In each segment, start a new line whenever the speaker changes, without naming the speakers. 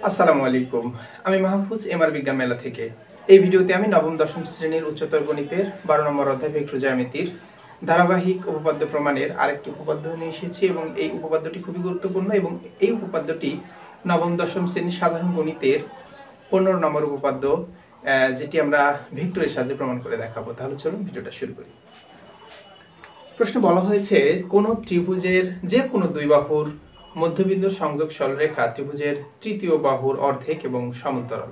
আসসালামু আলাইকুম। আমি মাহফুজ এমআর বিজ্ঞান মেলা থেকে। এই ভিডিওতে আমি নবম দশম শ্রেণীর উচ্চতর গণিতের 12 নম্বর অধ্যায় ভেক্টর জ্যামিতির ধারাবাহিক উপপাদ্য প্রমাণের আরেকটি উপপাদ্য নিয়ে এসেছি এবং এই উপপাদ্যটি খুবই গুরুত্বপূর্ণ এবং এই উপপাদ্যটি নবম দশম শ্রেণীর সাধারণ গণিতের 15 নম্বর উপপাদ্য, যেটি আমরা ভেক্টরের সাহায্যে প্রমাণ করে দেখাবো। তাহলে চলুন ভিডিওটা শুরু করি। প্রশ্নে বলা হয়েছে কোন ত্রিভুজের যে কোনো দুই বাহুর মধ্যবিন্দুর সংযোগ সরলরেখা ত্রিভুজের তৃতীয় বাহুর অর্ধেক এবং সমান্তরাল।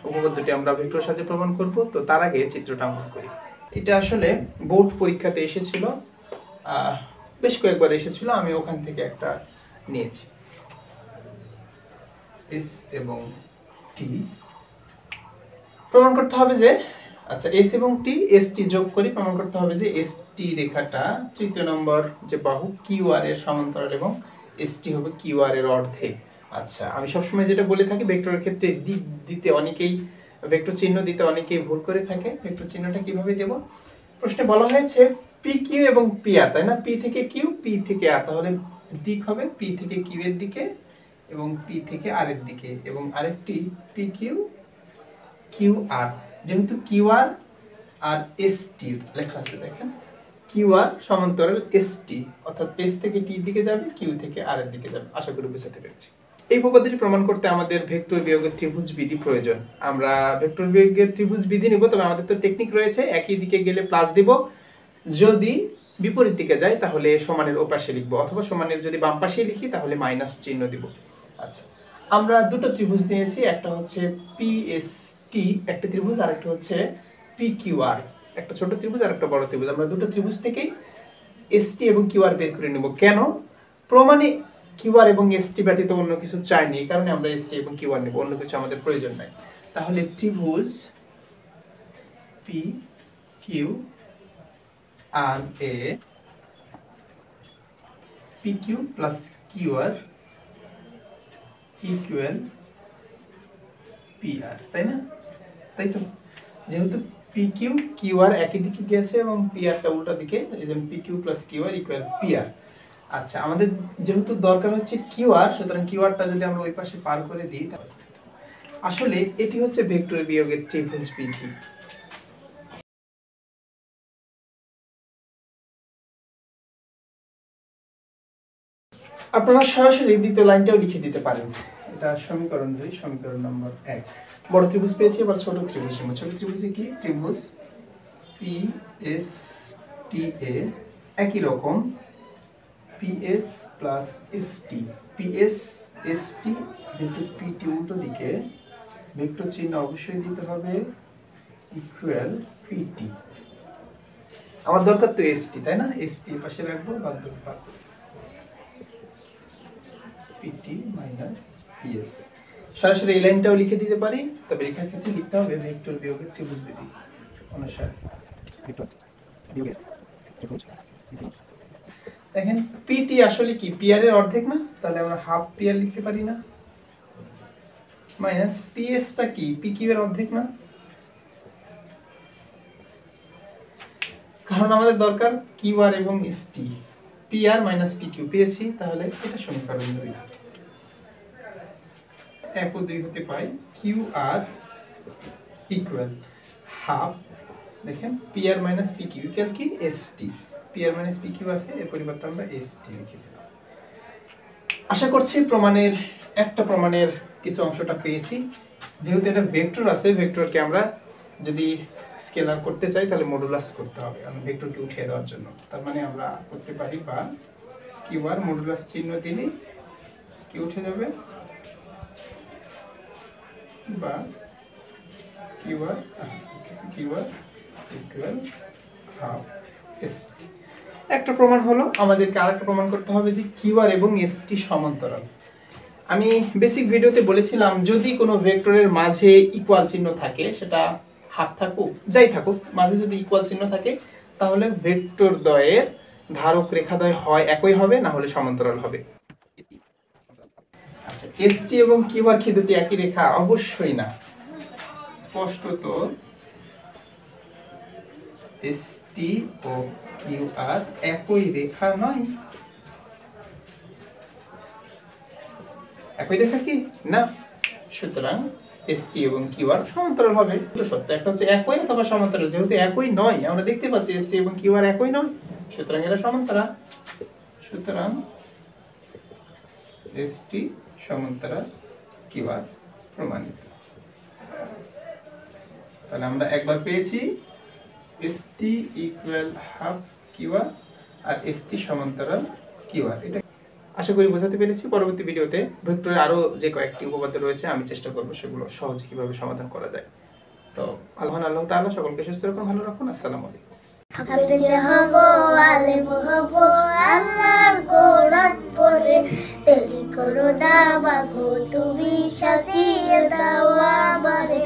উপপাদ্যটি আমরা ভেক্টরের সাহায্যে প্রমাণ করব। তো তার আগে চিত্রটা অঙ্কন করি। এটা আসলে বোর্ড পরীক্ষাতে এসেছিল, বেশ কয়েকবার এসেছিল, আমি ওখান থেকে একটা নিয়েছি। এস এবং টি প্রমাণ করতে হবে যে আচ্ছা এস এবং টি, এস টি যোগ করে প্রমাণ করতে হবে যে এস টি রেখাটা তৃতীয় নম্বর যে বাহু কিউ আর এর সমান্তরাল এবং এস টি হবে কিউ আর এর অর্ধেক। আচ্ছা, আমি সবসময় যেটা বলে থাকি, ভেক্টরের ক্ষেত্রে দিক দিতে অনেকেই, ভেক্টর চিহ্ন দিতে অনেকেই ভুল করে থাকে। ভেক্টর চিহ্নটা কিভাবে দেব? প্রশ্নে বলা হয়েছে পি কিউ এবং পি আর, তাই না? পি থেকে কিউ, পি থেকে আর, তাহলে দিক হবে পি থেকে কিউ এর দিকে এবং পি থেকে আর এর দিকে, এবং আরেকটি পি কিউ কিউ আর। যেহেতু কিউ আর আর এস টি লেখা আছে, দেখেন কিউ আর সমান্তরাল এস টি, অর্থাৎ এস থেকে টি দিকে যাবে, কিউ থেকে আর এর দিকে যাবে। আশা করি বুঝতে পেরেছি। এই উপপাদ্যটি প্রমাণ করতে আমাদের ভেক্টর বিয়োগের ত্রিভুজ বিধি প্রয়োজন। আমরা ভেক্টর বিয়োগের ত্রিভুজ বিধি নিব, তবে আমাদের তো টেকনিক রয়েছে। একই দিকে গেলে প্লাস দিব, যদি বিপরীত দিকে যায় তাহলে সমানের ওপাশে লিখব, অথবা সমানের যদি বাম পাশে লিখি তাহলে মাইনাস চিহ্ন দিব। আচ্ছা, আমরা দুটো ত্রিভুজ নিয়েছি, একটা হচ্ছে পি এস টি একটা ত্রিভুজ, আর একটা হচ্ছে পি কিউ আর একটা ছোট ত্রিভুজ আর একটা বড় ত্রিভুজ। আমরা দুটো ত্রিভুজ থেকেই এস টি এবং কিউ আর বের করে নেব। কেন? প্রমাণে কিউ আর এবং এস টি ব্যতীত অন্য কিছু চাইনি, এই কারণে আমরা এস টি এবং কিউ আর নেব, অন্য কিছু আমাদের প্রয়োজন নাই। তাহলে ত্রিভুজ পি কিউ আর এ P Q plus Q R equal P R, তাই না? তাই তো, যেহেতু পি কিউ কিউ আর একই দিকে গেছে এবং পি আরটা উল্টা দিকে, এজন্য P Q plus Q R equal P আর। আচ্ছা, আমাদের যেহেতু দরকার হচ্ছে কিউ আর, সুতরাং কিউ আরটা যদি আমরা ওই পাশে পার করে দিই, তাহলে আসলে এটি হচ্ছে ভেক্টর বিয়োগের ত্রিভুজ বিধি। আপনারা সরাসরি দ্বিতীয় লাইনটাও লিখে দিতে পারেন। এটা সমীকরণ 2, সমীকরণ নম্বর 1। বড় ত্রিভুজ পেয়েছি, এবার ছোট ত্রিভুজ। ছোট ত্রিভুজে কি? ত্রিভুজ পি এস টি এ একই রকম P S plus S T, P S S T, যেহেতু পি টি উল্টো দিকে, ভেক্টর চিহ্ন অবশ্যই দিতে হবে ইকুয়াল পি টি। আমার দরকার তো এস টি, তাই না? এস টি পাশে রাখবো, বাদ বাদ পিটি মাইনাস পিএস। সরাসরি এই লাইনটাও লিখে দিতে পারি, তবে লেখার ক্ষেত্রে লিখতে হবে ভেক্টর বিয়োগের ত্রিভুজ বিধি অনুসারে। ভেক্টর বিয়োগের ত্রিভুজ বিধি। দেখেন পিটি আসলে কি? পি আর এর অর্ধেক না? তাহলে আমরা হাফ পি আর লিখতে পারি না? মাইনাস পিএসটা কি? পি কিউ এর অর্ধেক না? কারণ আমাদের দরকার কিউ আর এবং S T. P R minus P Q পেয়েছি, তাহলে এটা সমীকরণ 2। 1 ও 2 হতে পাই কিউ আর ইকুয়াল হাফ, দেখেন P R minus P Q equal কি? S T. P R minus P Q আছে, এর পরিবর্তে আমরা এস টি লিখে দিলাম। আশা করছি প্রমাণের কিছু অংশটা পেয়েছি। যেহেতু এটা ভেক্টর আছে, ভেক্টরকে আমরা যদি স্কেলার করতে চাই তাহলে মডুলাস করতে হবে, কারণ ভেক্টরকে উঠিয়ে দেওয়ার জন্য। তার মানে আমরা করতে পারি বা কিউ আর মডুলাস চিহ্ন দিলে কি উঠে যাবে, বা Q R equal half S T. একটা প্রমাণ হলো। আমাদেরকে আরেকটা প্রমাণ করতে হবে যে কিউ আর এবং এস টি সমান্তরাল। আমি বেসিক ভিডিওতে বলেছিলাম, যদি কোনো ভেক্টরের মাঝে ইকুয়াল চিহ্ন থাকে, সেটা হাফ থাকুক যাই থাকুক, মাঝে যদি ইকুয়াল চিহ্ন থাকে, তাহলে ভেক্টর দ্বয়ের ধারক রেখাদ্বয় হয় একই হবে, না হলে সমান্তরাল হবে। আচ্ছা, এস টি এবং কিউ আর কি দুটি একই রেখা? অবশ্যই না, স্পষ্টত S T O Q R একই রেখা নয়। একই রেখা কি? না, সুতরাং এসটি এবং কিউআর সমান্তরাল হবে। দুটো সত্য, একটা হচ্ছে একই অথবা সমান্তরাল। যেহেতু একই নয়, আমরা দেখতে পাচ্ছি এসটি এবং কিউআর একই নয়, সুতরাং এরা সমান্তরাল। সুতরাং এসটি সমান্তরাল কিউআর প্রমাণিত। তাহলে আমরা একবার পেয়েছি এসটি ইকুয়াল হাফ কিউআর আর এসটি সমান্তরাল কিউআর। এটা আশা করি বোঝাতে পেরেছি। পরবর্তী ভিডিওতে ভেক্টরের আরো যে কয়েকটি উপপাদ্য রয়েছে আমি চেষ্টা করব সেগুলো সহজে কিভাবে সমাধান করা যায়। তো আল্লাহ তাআলা সকলকে সুস্থ রাখুন, ভালো রাখুন। আসসালামু আলাইকুম।
হাফেজ হব, আলেম হব, আল্লাহর কোরআন পড়ে, দেরি করো না মাগো তুমি সাজিয়ে দাও আমারে।